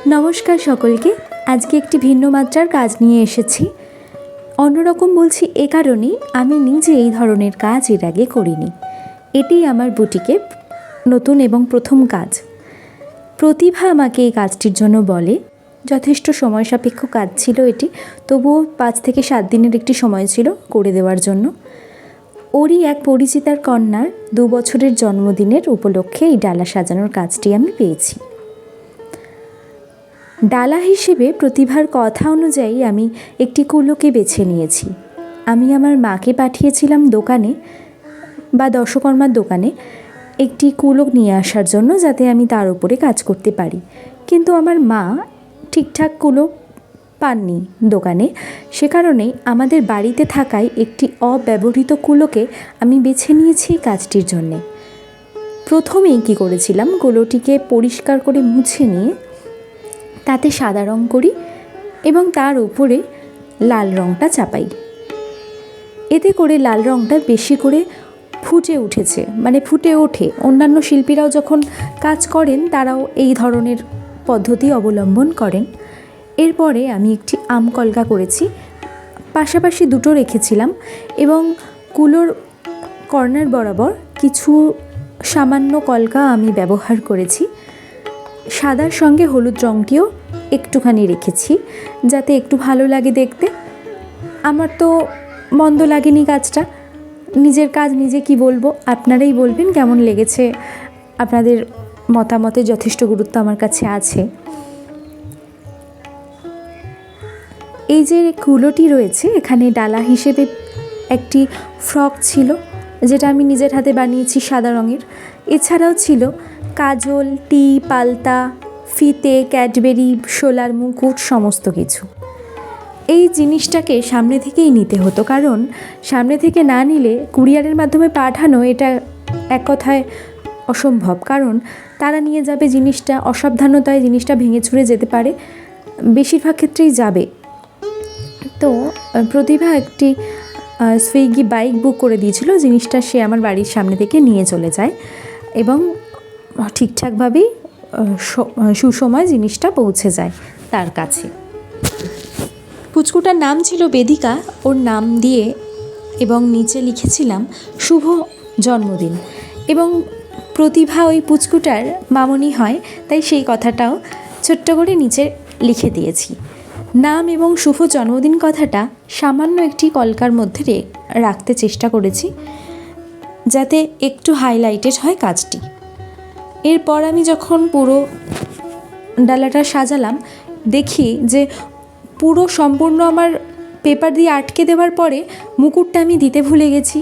নমস্কার সকলকে। আজকে একটি ভিন্ন মাত্রার কাজ নিয়ে এসেছি। অন্যরকম বলছি এ কারণেই, আমি নিজে এই ধরনের কাজ এর আগে করিনি। এটি আমার বুটিকের নতুন এবং প্রথম কাজ। প্রতিভা আমাকে এই কাজটির জন্য বলে। যথেষ্ট সময় সাপেক্ষ কাজ ছিল এটি, তবুও 5 থেকে 7 দিনের একটি সময় ছিল করে দেওয়ার জন্য। ওরই এক পরিচিতার কন্যার 2 বছরের জন্মদিনের উপলক্ষে এই ডালা সাজানোর কাজটি আমি পেয়েছি। ডালা হিসেবে প্রতিভার কথা অনুযায়ী আমি একটি কুলোকে বেছে নিয়েছি। আমি আমার মাকে পাঠিয়েছিলাম দোকানে বা দশকর্মার দোকানে একটি কুলো নিয়ে আসার জন্য, যাতে আমি তার উপরে কাজ করতে পারি। কিন্তু আমার মা ঠিকঠাক কুলো পাননি দোকানে, সে কারণেই আমাদের বাড়িতে থাকায় একটি অব্যবহৃত কুলোকে আমি বেছে নিয়েছি এই কাজটির জন্যে। প্রথমেই কী করেছিলাম, কুলোটিকে পরিষ্কার করে মুছে নিয়ে তাতে সাদা রং করি এবং তার উপরে লাল রংটা চাপাই। এতে করে লাল রংটা বেশি করে ফুটে উঠেছে, মানে ফুটে ওঠে। অন্যান্য শিল্পীরাও যখন কাজ করেন তারাও এই ধরনের পদ্ধতি অবলম্বন করেন। এরপরে আমি একটি আম কলকা করেছি, পাশাপাশি দুটো রেখেছিলাম এবং কুলোর কর্নার বরাবর কিছু সামান্য কলকা আমি ব্যবহার করেছি। সাদার সঙ্গে হলুদ রঙটিও একটুখানি রেখেছি, যাতে একটু ভালো লাগে দেখতে। আমার তো মন্দ লাগেনি কাজটা। নিজের কাজ নিজে কি বলবো, আপনারাই বলবেন কেমন লেগেছে। আপনাদের মতামতের যথেষ্ট গুরুত্ব আমার কাছে আছে। এই যে কুলোটি রয়েছে, এখানে ডালা হিসেবে একটি ফ্রক ছিল, যেটা আমি নিজের হাতে বানিয়েছি সাদা রঙের। এছাড়াও ছিল কাজল, টি, পালতা, ফিতে, ক্যাডবেরি, শোলার মুকুট, সমস্ত কিছু। এই জিনিসটাকে সামনে থেকেই নিতে হতো, কারণ সামনে থেকে না নিলে কুরিয়ারের মাধ্যমে পাঠানো এটা এক কথায় অসম্ভব। কারণ তারা নিয়ে যাবে জিনিসটা, অসাবধানতায় জিনিসটা ভেঙে চুরে যেতে পারে, বেশিরভাগ ক্ষেত্রেই যাবে। তো প্রতিভা একটি সুইগি বাইক বুক করে দিয়েছিল, জিনিসটা সে আমার বাড়ির সামনে থেকে নিয়ে চলে যায় এবং ঠিকঠাকভাবেই সুসময় জিনিসটা পৌঁছে যায় তার কাছে। পুচকুটার নাম ছিল বেদিকা, ওর নাম দিয়ে এবং নিচে লিখেছিলাম শুভ জন্মদিন। এবং প্রতিভা ওই পুচকুটার মামনি হয়, তাই সেই কথাটাও ছোট্ট করে নিচে লিখে দিয়েছি। নাম এবং শুভ জন্মদিন কথাটা সামান্য একটি কলকার মধ্যে রাখতে চেষ্টা করেছি, যাতে একটু হাইলাইটেড হয় কাজটি। এরপর আমি যখন পুরো ডালাটা সাজালাম, দেখি যে পুরো সম্পূর্ণ আমার পেপার দিয়ে আটকে দেওয়ার পরে মুকুটটা আমি দিতে ভুলে গেছি।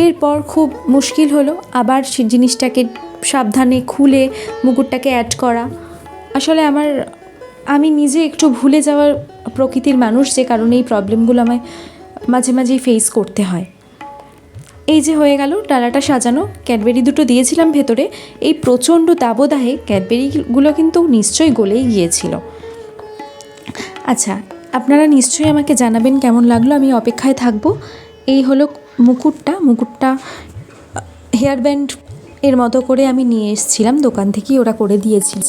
এরপর খুব মুশকিল হলো আবার সেই জিনিসটাকে সাবধানে খুলে মুকুটটাকে অ্যাড করা। আসলে আমি নিজে একটু ভুলে যাওয়ার প্রকৃতির মানুষ, যে কারণে এই প্রবলেমগুলো আমায় মাঝে মাঝেই ফেস করতে হয়। এই যে হয়ে গেল ডালাটা সাজানো। ক্যাডবেরি দুটো দিয়েছিলাম ভেতরে, এই প্রচণ্ড দাবদাহে ক্যাডবেরিগুলো কিন্তু নিশ্চয়ই গলেই গিয়েছিল। আচ্ছা, আপনারা নিশ্চয়ই আমাকে জানাবেন কেমন লাগলো, আমি অপেক্ষায় থাকবো। এই হলো মুকুটটা হেয়ার ব্যান্ড এর মতো করে আমি নিয়ে এসেছিলাম দোকান থেকেই, ওরা করে দিয়েছিল।